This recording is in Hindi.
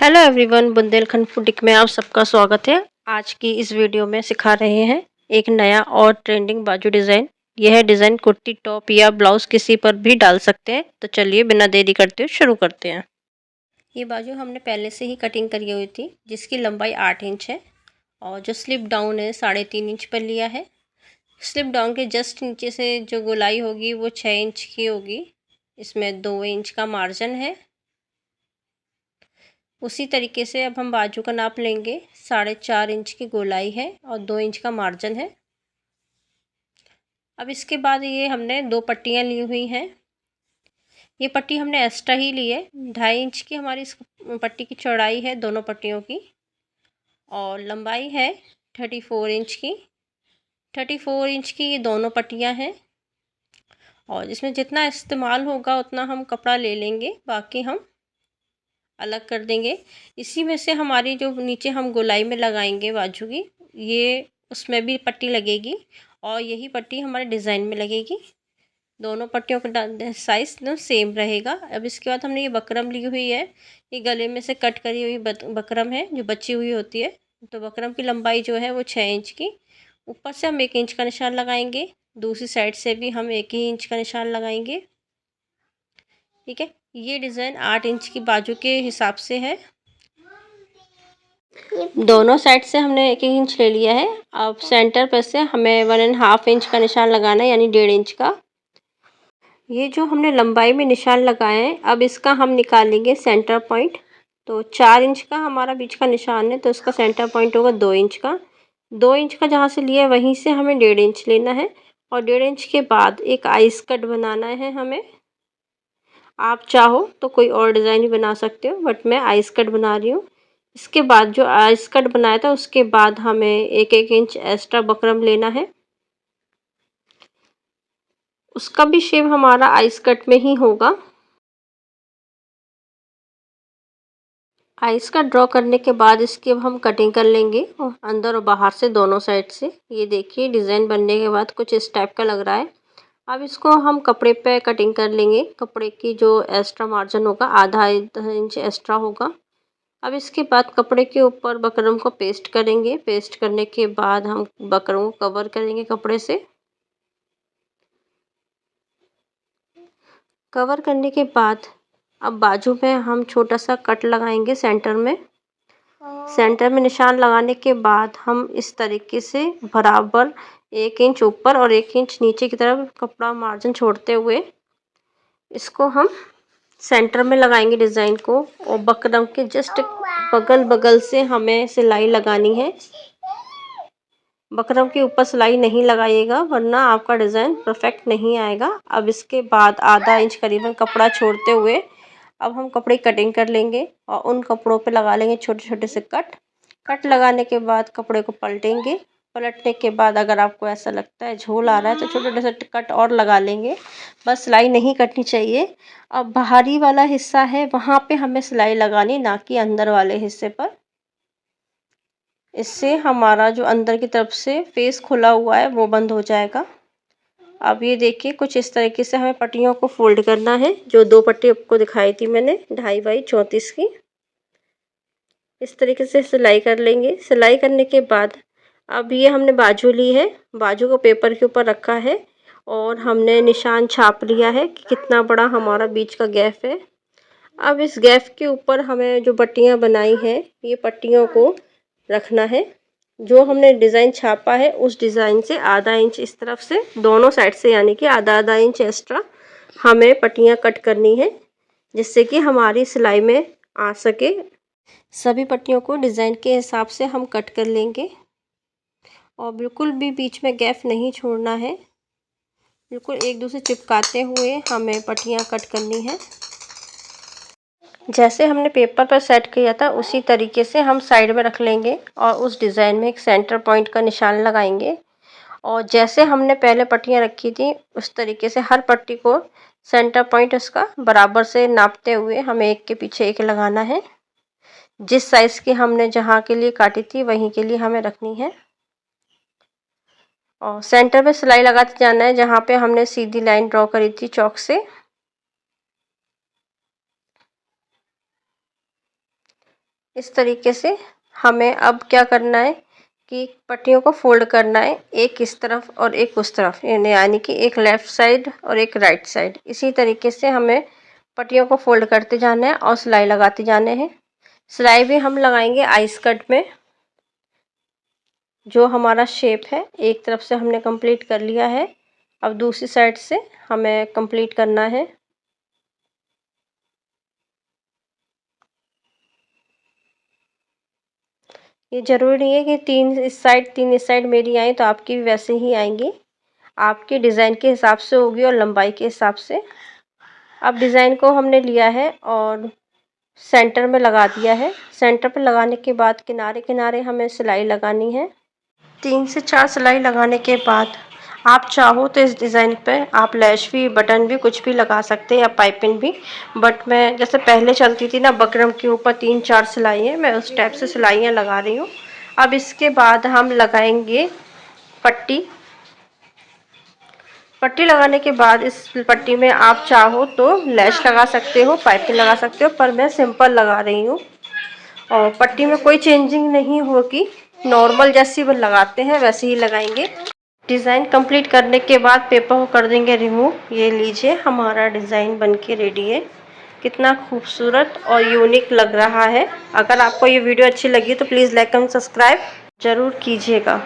हेलो एवरीवन, बुंदेलखंड फूडिक में आप सबका स्वागत है। आज की इस वीडियो में सिखा रहे हैं एक नया और ट्रेंडिंग बाजू डिज़ाइन। यह डिज़ाइन कुर्ती टॉप या ब्लाउज किसी पर भी डाल सकते हैं। तो चलिए बिना देरी करते हुए शुरू करते हैं। ये बाजू हमने पहले से ही कटिंग करी हुई थी, जिसकी लंबाई 8 इंच है और जो स्लिप डाउन है 3.5 इंच पर लिया है। स्लिप डाउन के जस्ट नीचे से जो गोलाई होगी वो 6 इंच की होगी। इसमें 2 इंच का मार्जिन है। उसी तरीके से अब हम बाजू का नाप लेंगे। 4.5 इंच की गोलाई है और 2 इंच का मार्जिन है। अब इसके बाद ये हमने 2 पट्टियाँ ली हुई हैं। ये पट्टी हमने एक्स्ट्रा ही ली है। 2.5 इंच की हमारी इस पट्टी की चौड़ाई है दोनों पट्टियों की, और लंबाई है 34 इंच की। 34 इंच की ये दोनों पट्टियाँ हैं और इसमें जितना इस्तेमाल होगा उतना हम कपड़ा ले लेंगे, बाकी हम अलग कर देंगे। इसी में से हमारी जो नीचे हम गोलाई में लगाएंगे बाजू की, ये उसमें भी पट्टी लगेगी और यही पट्टी हमारे डिज़ाइन में लगेगी। दोनों पट्टियों का साइज़ एकदम सेम रहेगा। अब इसके बाद हमने ये बकरम ली हुई है। ये गले में से कट करी हुई बकरम है जो बची हुई होती है। तो बकरम की लंबाई जो है वो 6 इंच की। ऊपर से हम 1 इंच का निशान लगाएंगे, दूसरी साइड से भी हम 1 ही इंच का निशान लगाएंगे। ठीक है, ये डिज़ाइन 8 इंच की बाजू के हिसाब से है। दोनों साइड से हमने 1 इंच ले लिया है। अब सेंटर पर से हमें 1.5 इंच का निशान लगाना है, यानी 1.5 इंच का। ये जो हमने लंबाई में निशान लगाए हैं, अब इसका हम निकालेंगे सेंटर पॉइंट। तो 4 इंच का हमारा बीच का निशान है, तो इसका सेंटर पॉइंट होगा 2 इंच का। 2 इंच का जहाँ से लिया है वहीं से हमें 1.5 इंच लेना है और 1.5 इंच के बाद एक आइस कट बनाना है हमें। आप चाहो तो कोई और डिज़ाइन भी बना सकते हो, बट मैं आइस कट बना रही हूँ। इसके बाद जो आइस कट बनाया था उसके बाद हमें 1-1 इंच एक्स्ट्रा बकरम लेना है। उसका भी शेप हमारा आइस कट में ही होगा। आइस कट ड्रॉ करने के बाद इसकी अब हम कटिंग कर लेंगे, और अंदर और बाहर से दोनों साइड से। ये देखिए डिज़ाइन बनने के बाद कुछ इस टाइप का लग रहा है। अब इसको हम कपड़े पे कटिंग कर लेंगे। कपड़े की जो एक्स्ट्रा मार्जिन होगा आधा इंच एक्स्ट्रा होगा। अब इसके बाद कपड़े के ऊपर बकरम को पेस्ट करेंगे। पेस्ट करने के बाद हम बकरम को कवर करेंगे कपड़े से। कवर करने के बाद अब बाजू में हम छोटा सा कट लगाएंगे सेंटर में। सेंटर में निशान लगाने के बाद हम इस तरीके से बराबर 1 इंच ऊपर और 1 इंच नीचे की तरफ कपड़ा मार्जिन छोड़ते हुए इसको हम सेंटर में लगाएंगे डिज़ाइन को, और बकरम के जस्ट बगल बगल से हमें सिलाई लगानी है। बकरम के ऊपर सिलाई नहीं लगाइएगा, वरना आपका डिज़ाइन परफेक्ट नहीं आएगा। अब इसके बाद आधा इंच करीबन कपड़ा छोड़ते हुए अब हम कपड़े की कटिंग कर लेंगे और उन कपड़ों पे लगा लेंगे छोटे छोटे से कट। कट लगाने के बाद कपड़े को पलटेंगे। पलटने के बाद अगर आपको ऐसा लगता है झोल आ रहा है तो छोटे छोटे से कट और लगा लेंगे। बस सिलाई नहीं कटनी चाहिए। अब बाहरी वाला हिस्सा है वहाँ पे हमें सिलाई लगानी, ना कि अंदर वाले हिस्से पर। इससे हमारा जो अंदर की तरफ से फेस खुला हुआ है वो बंद हो जाएगा। अब ये देखिए कुछ इस तरीके से हमें पट्टियों को फोल्ड करना है। जो 2 पट्टी आपको दिखाई थी मैंने 2.5 बाई 34 की, इस तरीके से सिलाई कर लेंगे। सिलाई करने के बाद अब ये हमने बाजू ली है, बाजू को पेपर के ऊपर रखा है और हमने निशान छाप लिया है कि कितना बड़ा हमारा बीच का गैप है। अब इस गैप के ऊपर हमें जो पट्टियाँ बनाई हैं ये पट्टियों को रखना है। जो हमने डिज़ाइन छापा है उस डिज़ाइन से आधा इंच इस तरफ से दोनों साइड से, यानी कि आधा आधा इंच एक्स्ट्रा हमें पट्टियाँ कट करनी है, जिससे कि हमारी सिलाई में आ सके। सभी पट्टियों को डिज़ाइन के हिसाब से हम कट कर लेंगे और बिल्कुल भी बीच में गैप नहीं छोड़ना है। बिल्कुल एक दूसरे चिपकाते हुए हमें पट्टियाँ कट करनी है। जैसे हमने पेपर पर सेट किया था उसी तरीके से हम साइड में रख लेंगे और उस डिज़ाइन में एक सेंटर पॉइंट का निशान लगाएंगे। और जैसे हमने पहले पट्टियाँ रखी थी उस तरीके से हर पट्टी को सेंटर पॉइंट उसका बराबर से नापते हुए हमें एक के पीछे एक लगाना है। जिस साइज़ की हमने जहाँ के लिए काटी थी वहीं के लिए हमें रखनी है। और सेंटर पे सिलाई लगाते जाना है जहाँ पे हमने सीधी लाइन ड्रॉ करी थी चॉक से। इस तरीके से हमें अब क्या करना है कि पट्टियों को फोल्ड करना है, एक इस तरफ और एक उस तरफ, यानी कि एक लेफ़्ट साइड और एक राइट साइड। इसी तरीके से हमें पट्टियों को फोल्ड करते जाना है और सिलाई लगाते जाने हैं। सिलाई भी हम लगाएंगे आइस कट में। जो हमारा शेप है एक तरफ से हमने कंप्लीट कर लिया है, अब दूसरी साइड से हमें कंप्लीट करना है। ये ज़रूरी नहीं है कि 3 इस साइड 3 इस साइड मेरी आए तो आपकी भी वैसे ही आएंगी, आपके डिज़ाइन के हिसाब से होगी और लंबाई के हिसाब से। अब डिज़ाइन को हमने लिया है और सेंटर में लगा दिया है। सेंटर पे लगाने के बाद किनारे किनारे हमें सिलाई लगानी है। 3 से 4 सिलाई लगाने के बाद आप चाहो तो इस डिज़ाइन पे आप लैश भी, बटन भी, कुछ भी लगा सकते हैं या पाइपिंग भी। बट मैं जैसे पहले चलती थी ना, बकरम के ऊपर 3-4 सिलाइयाँ, मैं उस टाइप से सिलाइयाँ लगा रही हूँ। अब इसके बाद हम लगाएंगे पट्टी। पट्टी लगाने के बाद इस पट्टी में आप चाहो तो लैश लगा सकते हो, पाइपिंग लगा सकते हो, पर मैं सिंपल लगा रही हूँ। और पट्टी में कोई चेंजिंग नहीं होगी, नॉर्मल जैसी वो लगाते हैं वैसे ही लगाएंगे। डिज़ाइन कंप्लीट करने के बाद पेपर को कर देंगे रिमूव। ये लीजिए हमारा डिज़ाइन बनके रेडी है। कितना खूबसूरत और यूनिक लग रहा है। अगर आपको ये वीडियो अच्छी लगी तो प्लीज़ लाइक एंड सब्सक्राइब ज़रूर कीजिएगा।